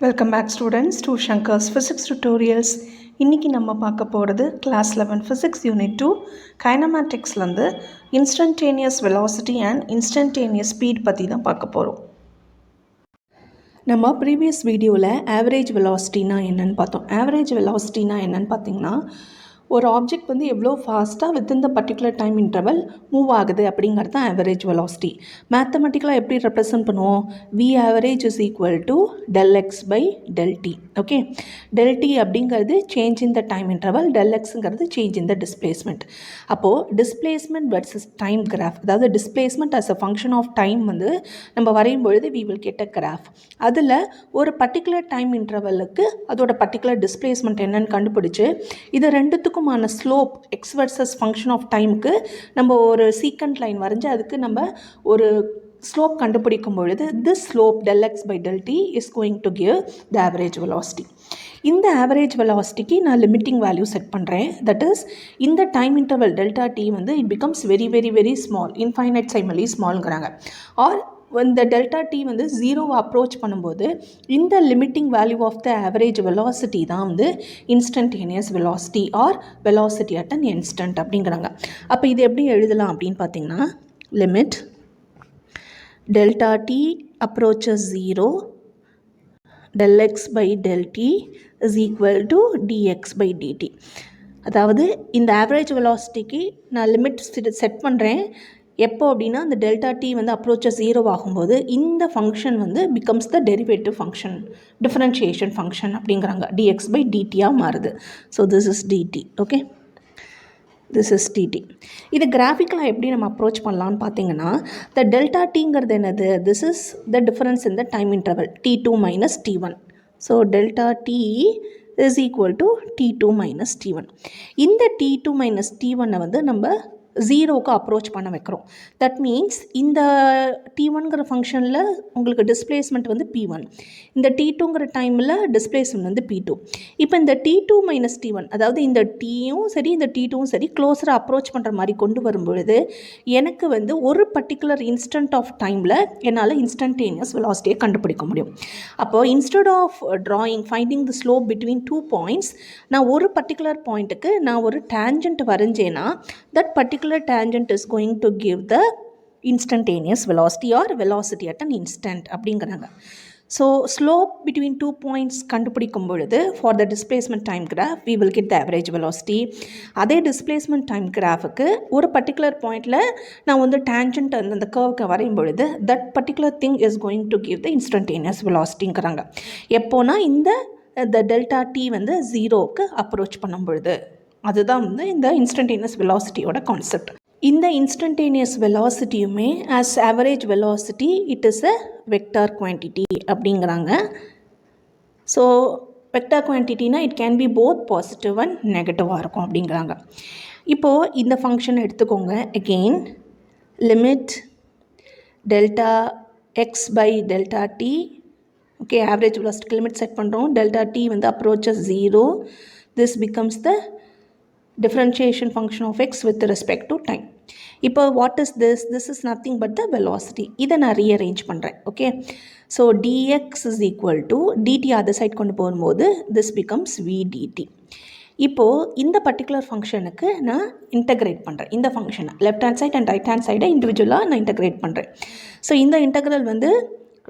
Welcome back students to Shankar's physics tutorials. இன்றைக்கி நம்ம பார்க்க போகிறது கிளாஸ் 11 ஃபிசிக்ஸ் யூனிட் 2 கைனமேட்டிக்ஸ்லேருந்து instantaneous velocity and instantaneous speed பற்றி தான் பார்க்க போகிறோம். நம்ம ப்ரீவியஸ் வீடியோவில் ஆவரேஜ் வெலாசிட்டினா என்னென்னு பார்த்தோம். ஆவரேஜ் வெலாசிட்டினா என்னென்னு பார்த்தீங்கன்னா, ஒரு ஆப்ஜெக்ட் வந்து எவ்வளோ ஃபாஸ்ட்டாக within the particular time interval move ஆகுது அப்படிங்கிறது தான் ஆவரேஜ் வெலாசிட்டி. மேத்தமெட்டிக்கலாக எப்படி ரெப்ரசன்ட் பண்ணுவோம்? V average is equal to del x by del t. Okay, del t அப்படிங்கிறது change in the time interval, del எக்ஸுங்கிறது சேஞ்ச் இன் த டிஸ்பிளேஸ்மெண்ட். அப்போது displacement versus time graph, அதாவது displacement as a function of time வந்து நம்ம வரையும் பொழுது we will get a graph. அதில் ஒரு பர்டிகுலர் டைம் இன்டர்வலுக்கு அதோட பர்டிகுலர் டிஸ்பிளேஸ்மெண்ட் என்னன்னு கண்டுபிடிச்சு இது ரெண்டுத்துக்குமான slope x versus function of டைமுக்கு நம்ம ஒரு சீக்கண்ட் லைன் வரைஞ்சி அதுக்கு நம்ம ஒரு ஸ்லோப் கண்டுபிடிக்கும் பொழுது this slope del x by del t is going to give the average velocity. இந்த ஆவரேஜ் வெலாசிட்டிக்கு நான் லிமிட்டிங் வேல்யூ செட் பண்ணுறேன். தட் இஸ் இந்த டைம் இன்டர்வல் டெல்டா டி வந்து it becomes very very very small, infinitesimally ஸ்மால்ங்கிறாங்க. Or இந்த delta t வந்து ஜீரோவை அப்ரோச் பண்ணும்போது இந்த limiting value of the average velocity தான் வந்து instantaneous velocity or velocity at an instant அப்படிங்கிறாங்க. அப்போ இது எப்படி எழுதலாம் அப்படின்னு பார்த்தீங்கன்னா, limit delta t approaches 0 del x by del t is equal to dx by dt. அதாவது இந்த ஆவரேஜ் வெலாசிட்டிக்கு நான் லிமிட் செட் பண்ணுறேன் எப்போ அப்படின்னா, அந்த டெல்டா டி வந்து அப்ரோச்சஸ் 0 ஆகும்போது இந்த ஃபங்க்ஷன் வந்து becomes the derivative function, differentiation function அப்படிங்கிறாங்க. dx by dt-ஆக மாறுது. So this is dt. Okay, this is DT. இது கிராஃபிக்கலாக எப்படி நம்ம அப்ரோச் பண்ணலான்னு பார்த்தீங்கன்னா, த டெல்டா டிங்கிறது என்னது? This is the difference in the time interval t2 minus t1. So delta D is equal to t2 minus t1. இந்த t2 மைனஸ் t1 வந்து நம்ம ஜீரோவுக்கு அப்ரோச் பண்ண வைக்கிறோம். தட் மீன்ஸ் இந்த t1ங்கிற ஃபங்க்ஷனில் உங்களுக்கு டிஸ்பிளேஸ்மெண்ட் வந்து p1, இந்த t2ங்கிற டைமில் டிஸ்பிளேஸ்மெண்ட் வந்து p2. இப்போ இந்த t2 மைனஸ் t1, அதாவது இந்த t-யும் சரி இந்த t2வும் சரி க்ளோஸராக அப்ரோச் பண்ணுற மாதிரி கொண்டு வரும்பொழுது எனக்கு வந்து ஒரு பர்டிகுலர் இன்ஸ்டன்ட் ஆஃப் டைமில் என்னால் இன்ஸ்டன்டேனியஸ் வெலாசிட்டியை கண்டுபிடிக்க முடியும். அப்போது instead of finding the slope between 2 points, நான் ஒரு பர்டிகுலர் பாயிண்ட்டுக்கு நான் ஒரு டேஞ்சன்ட் வரைஞ்சேன்னா that particular tangent is going to give the instantaneous velocity or velocity at an instant அப்படிங்கிறாங்க. ஸோ ஸ்லோப் பிட்வீன் 2 பாயிண்ட்ஸ் கண்டுபிடிக்கும் பொழுது for the displacement time graph we will get the average velocity. அதே displacement time கிராஃபுக்கு ஒரு particular பாயிண்டில் நான் வந்து tangent அந்த கர்வுக்கு வரையும் பொழுது that particular thing is going to give the instantaneous வெலாசிட்டிங்கிறாங்க. எப்போனா இந்த டெல்டா டி வந்து ஜீரோவுக்கு அப்ரோச் பண்ணும் பொழுது, அதுதான் வந்து இந்த இன்ஸ்டன்டேனியஸ் வெலாசிட்டியோட கான்செப்ட். இந்த இன்ஸ்டன்டேனியஸ் வெலாசிட்டியுமே as average velocity it is a vector quantity அப்படிங்கிறாங்க. ஸோ வெக்டார் குவான்டிட்டினா it can be both positive and நெகட்டிவாக இருக்கும் அப்படிங்கிறாங்க. இப்போது இந்த ஃபங்க்ஷன் எடுத்துக்கோங்க. Again limit delta x by delta t. Okay, average வெலாசிட்டிக்கு லிமிட் செட் பண்ணுறோம். டெல்டா டி வந்து approaches 0. This becomes the differentiation function of x with respect to time. இப்போ what is this? This is nothing but the velocity. இதை நான் rearrange பண்ணுறேன். Okay, so dx is equal to dt other side கொண்டு போகும்போது this becomes v dt. இப்போது இந்த particular ஃபங்க்ஷனுக்கு நான் இன்டகிரேட் பண்ணுறேன். இந்த ஃபங்க்ஷனை left hand side and right hand சைடை இண்டிவிஜுவலாக நான் இன்டகிரேட் பண்ணுறேன். ஸோ இந்த இன்டகிரல் வந்து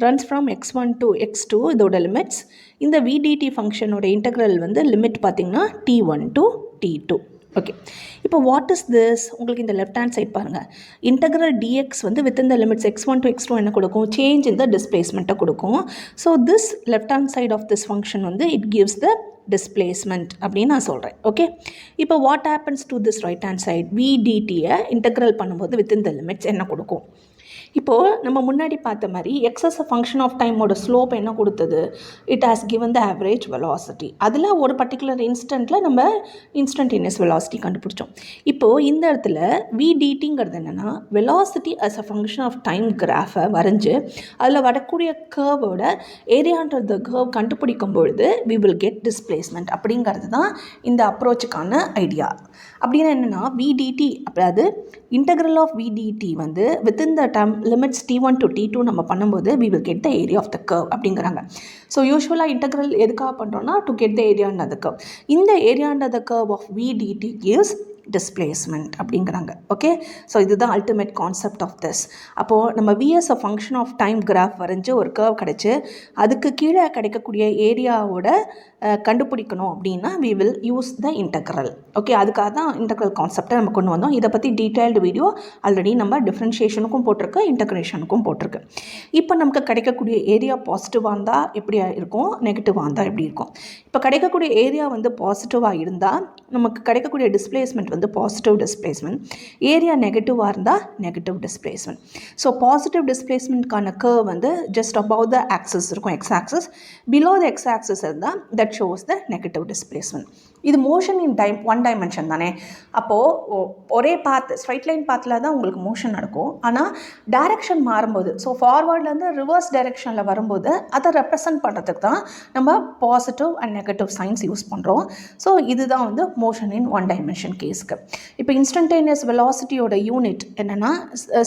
runs from x1 to x2 இதோட லிமிட்ஸ். இந்த v dt ஃபங்க்ஷனோட இன்டகிரல் வந்து லிமிட் பார்த்திங்கன்னா t1 to t2. ஓகே, இப்போ வாட் இஸ் திஸ்? உங்களுக்கு இந்த லெஃப்ட் ஹேண்ட் சைட் பாருங்கள். இன்டகிரல் டிஎக்ஸ் வந்து within the limits x1 to x2 என்ன கொடுக்கும்? சேஞ்ச் இன் த டிஸ்பிளேஸ்மெண்ட்டை கொடுக்கும். So this left hand side of this function வந்து இட் கிவ்ஸ் த டிஸ்பிளேஸ்மெண்ட் அப்படின்னு நான் சொல்கிறேன். ஓகே, இப்போ what happens to this right hand side? V டிடியை இன்டகிரல் பண்ணும்போது வித்தின் த லிமிட்ஸ் என்ன கொடுக்கும்? இப்போது நம்ம முன்னாடி பார்த்த மாதிரி எக்ஸஸ் ஃபங்க்ஷன் ஆஃப் டைமோட ஸ்லோப் என்ன கொடுத்தது? It has given the average velocity. அதில் ஒரு பர்டிகுலர் இன்ஸ்டண்ட்டில் நம்ம இன்ஸ்டன்டேனியஸ் வெலாசிட்டி கண்டுபிடிச்சோம். இப்போது இந்த இடத்துல விடிடிங்கிறது என்னென்னா velocity as a function of time கிராஃபை வரைஞ்சி அதில் வரக்கூடிய கர்வோட ஏரியான்ற த கர்வ் கண்டுபிடிக்கும் பொழுது we will get டிஸ்பிளேஸ்மெண்ட் அப்படிங்கிறது தான் இந்த அப்ரோச்சுக்கான ஐடியா. அப்படின்னா என்னென்னா விடிடி, அதாவது இன்டெக்ரல் ஆஃப் விடிடி வந்து within the time limits t1 to t2 நம்ம பண்ணும்போது we will get the area of the curve அப்படிங்கிறாங்க. ஸோ யூஸ்வலாக இன்டெக்ரல் எதுக்காக பண்ணுறோன்னா to get the area under the curve. இந்த area under the curve of vidt gives displacement அப்படிங்கிறாங்க. Okay, so இதுதான் ultimate concept of this. அப்போது நம்ம VS a function of time graph வரைஞ்சி ஒரு கர்வ் கிடச்சி அதுக்கு கீழே கிடைக்கக்கூடிய ஏரியாவோட கண்டுபிடிக்கணும் அப்படின்னா we will use the integral. Okay, அதுக்காக தான் இன்டெக்ரல் கான்செப்டை நம்ம கொண்டு வந்தோம். இதை பற்றி டீட்டெயில்டு வீடியோ ஆல்ரெடி நம்ம டிஃப்ரென்ஷியேஷனுக்கும் போட்டிருக்கு, இன்டெக்ரேஷனுக்கும் போட்டிருக்கு. இப்போ நமக்கு கிடைக்கக்கூடிய ஏரியா பாசிட்டிவாக இருந்தால் எப்படி இருக்கும், நெகட்டிவாக இருந்தால் எப்படி இருக்கும். இப்போ கிடைக்கக்கூடிய ஏரியா வந்து பாசிட்டிவாக இருந்தால் நமக்கு கிடைக்கக்கூடிய டிஸ்பிளேஸ்மெண்ட் வந்து பாசிட்டிவ் டிஸ்பிளேஸ்மெண்ட், ஏரியா நெகட்டிவாக இருந்தால் நெகட்டிவ் டிஸ்பிளேஸ்மெண்ட். ஸோ பாசிட்டிவ் டிஸ்பிளேஸ்மெண்ட்கான கர்வ் வந்து ஜஸ்ட் அபவ் த ஆக்சஸ் இருக்கும், x axis. Below the x axis இருந்தால் that shows the negative displacement. இது மோஷன் இன் ஒன் டைமென்ஷன் தானே. அப்போது ஒரே பாத், ஸ்ட்ரைட் லைன் பாத்தில் தான் உங்களுக்கு மோஷன் நடக்கும். ஆனால் டைரெக்ஷன் மாறும்போது, ஸோ ஃபார்வர்ட்லேருந்து ரிவர்ஸ் டைரெக்ஷனில் வரும்போது அதை ரெப்ரசன்ட் பண்ணுறதுக்கு தான் நம்ம positive and negative signs use பண்ணுறோம். ஸோ இதுதான் வந்து மோஷன் இன் ஒன் டைமென்ஷன் கேஸ்க்கு. இப்போ இன்ஸ்டன்டேனியஸ் வெலாசிட்டியோட யூனிட் என்னென்னா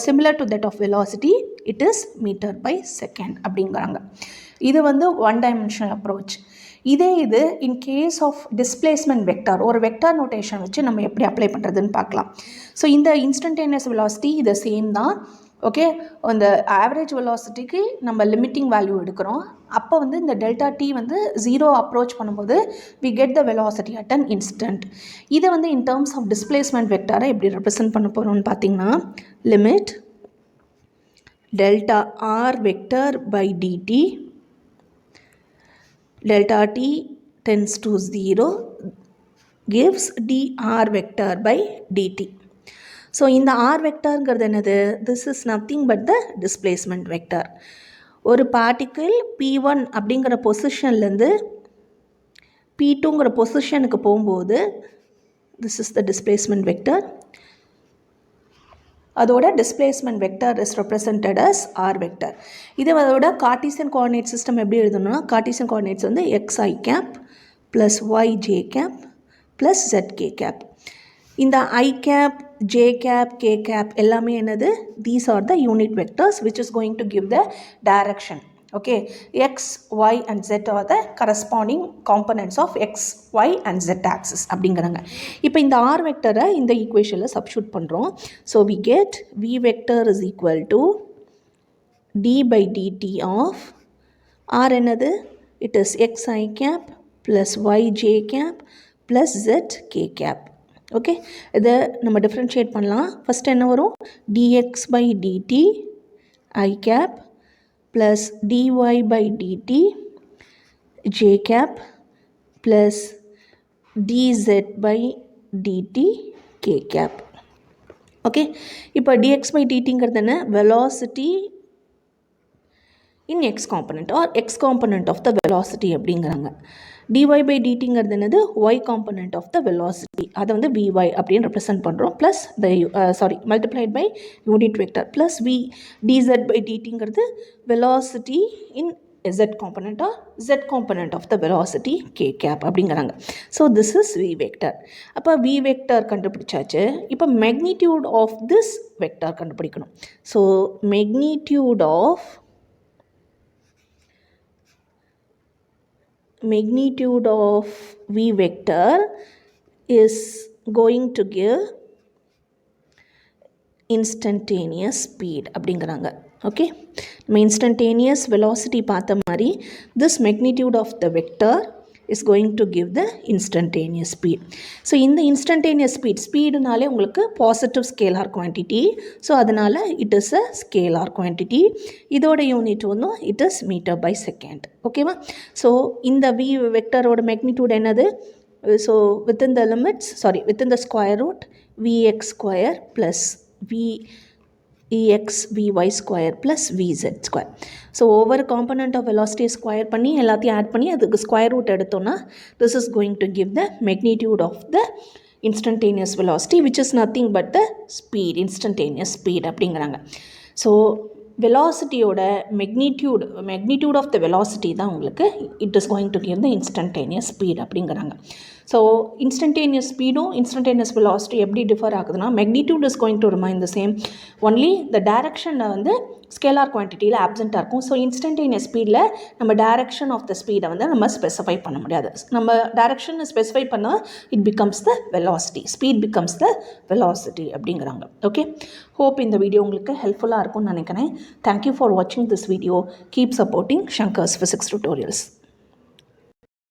similar to that of velocity, it is metre by second அப்படிங்கிறாங்க. இது வந்து ஒன் டைமென்ஷனல் அப்ரோச். இதே இது in case of displacement vector, ஒரு வெக்டார் நோட்டேஷன் வச்சு நம்ம எப்படி அப்ளை பண்ணுறதுன்னு பார்க்கலாம். ஸோ இந்த இன்ஸ்டன்டேனியஸ் வெலாசிட்டி இது சேம் தான். ஓகே, அந்த ஆவரேஜ் வெலாசிட்டிக்கு நம்ம லிமிட்டிங் வேல்யூ எடுக்கிறோம். அப்போ வந்து இந்த டெல்டா டி வந்து 0 அப்ரோச் பண்ணும்போது we get the velocity at an instant. இதை வந்து இன் டேர்ம்ஸ் ஆஃப் டிஸ்பிளேஸ்மெண்ட் வெக்டாரை எப்படி ரெப்ரசன்ட் பண்ண போகிறோம்னு பார்த்தீங்கன்னா limit delta R vector by DT delta t tends to 0 gives dr vector by dt. So இந்த r vectorங்கிறது என்னது? This is nothing but the displacement vector. ஒரு பார்ட்டிக்கிள் p1 அப்படிங்கிற பொசிஷன்லேருந்து p2ங்கிற பொசிஷனுக்கு போகும்போது this is the displacement vector. அதோட displacement vector is represented as R vector. இது அதோட Cartesian coordinate system எப்படி எழுதணும்னா கார்ட்டீசியன் கோஆர்டினேட்ஸ் வந்து xi cap plus yj cap plus zk cap. இந்த i cap, j cap, k cap எல்லாமே என்னது? These are the unit vectors which is going to give the direction. Okay, x, y and z are the corresponding components of x, y and z axis அப்படிங்கிறாங்க. இப்போ இந்த r வெக்டரை இந்த ஈக்குவேஷனில் substitute பண்ணுறோம். So we get v vector is equal to d by dt of r என்னது? It is xi cap plus yj cap plus zk cap. Okay, இதை நம்ம டிஃப்ரென்ஷியேட் பண்ணலாம். ஃபஸ்ட் என்ன வரும்? dx by dt I cap plus dy by dt j cap plus dz by dt k cap. Okay, இப்போ dx by dtங்கிறது என்ன? velocity in x component or x component of the velocity அப்படிங்கிறாங்க. dy by dtங்கிறது என்னது? y component of the velocity. அதை வந்து vy அப்படின்னு represent பண்ணுறோம். Plus multiplied by unit vector plus v dz by dtங்கிறது velocity in z component or z component of the velocity k cap அப்படிங்கிறாங்க. So this is v vector. அப்போ v vector கண்டுபிடிச்சாச்சு. இப்போ magnitude of this vector கண்டுபிடிக்கணும். So magnitude of v vector is going to give instantaneous speed அப்படிங்கிறாங்க. Okay, நம்ம instantaneous velocity பார்த்த மாதிரி this magnitude of the vector is going to give the instantaneous speed. So இந்த instantaneous ஸ்பீடுனாலே உங்களுக்கு positive scalar quantity. So அதனால் it is a scalar quantity. இதோட unit ஒன்றும் it is metre by second. ஓகேவா? So இந்த v வெக்டரோட magnitude என்னது? So within the square root vx square plus vx vy square plus vz square. So ஒவ்வொரு component of velocity square பண்ணி எல்லாத்தையும் add பண்ணி அதுக்கு ஸ்கொயர் ரூட் எடுத்தோன்னா this is going to give the magnitude of the instantaneous velocity which is nothing but the speed, instantaneous speed அப்படிங்கிறாங்க. So வெலாசிட்டியோட magnitude of the velocity தான் உங்களுக்கு it is going to give the instantaneous speed அப்படிங்கிறாங்க. So instantaneous ஸ்பீடும் instantaneous velocity எப்படி differ ஆகுதுன்னா, magnitude is going to remain the same, only the டைரக்ஷனில் வந்து ஸ்கேலார் குவான்டிட்டியில் ஆப்சென்ட்டாக இருக்கும். ஸோ இன்ஸ்டன்டேனியஸ் ஸ்பீடில் நம்ம டைரக்ஷன் ஆஃப் த ஸ்பீடை வந்து நம்ம ஸ்பெசிஃபை பண்ண முடியாது. நம்ம டைரக்ஷனை ஸ்பெசிஃபை பண்ணால் it becomes the velocity, speed becomes the velocity அப்படிங்கிறாங்க. ஓகே, ஹோப் இந்த வீடியோ உங்களுக்கு ஹெல்ப்ஃபுல்லாக இருக்கும்னு நினைக்கிறேன். தேங்க்யூ ஃபார் வாட்சிங் this video. Keep supporting Shankar's physics tutorials.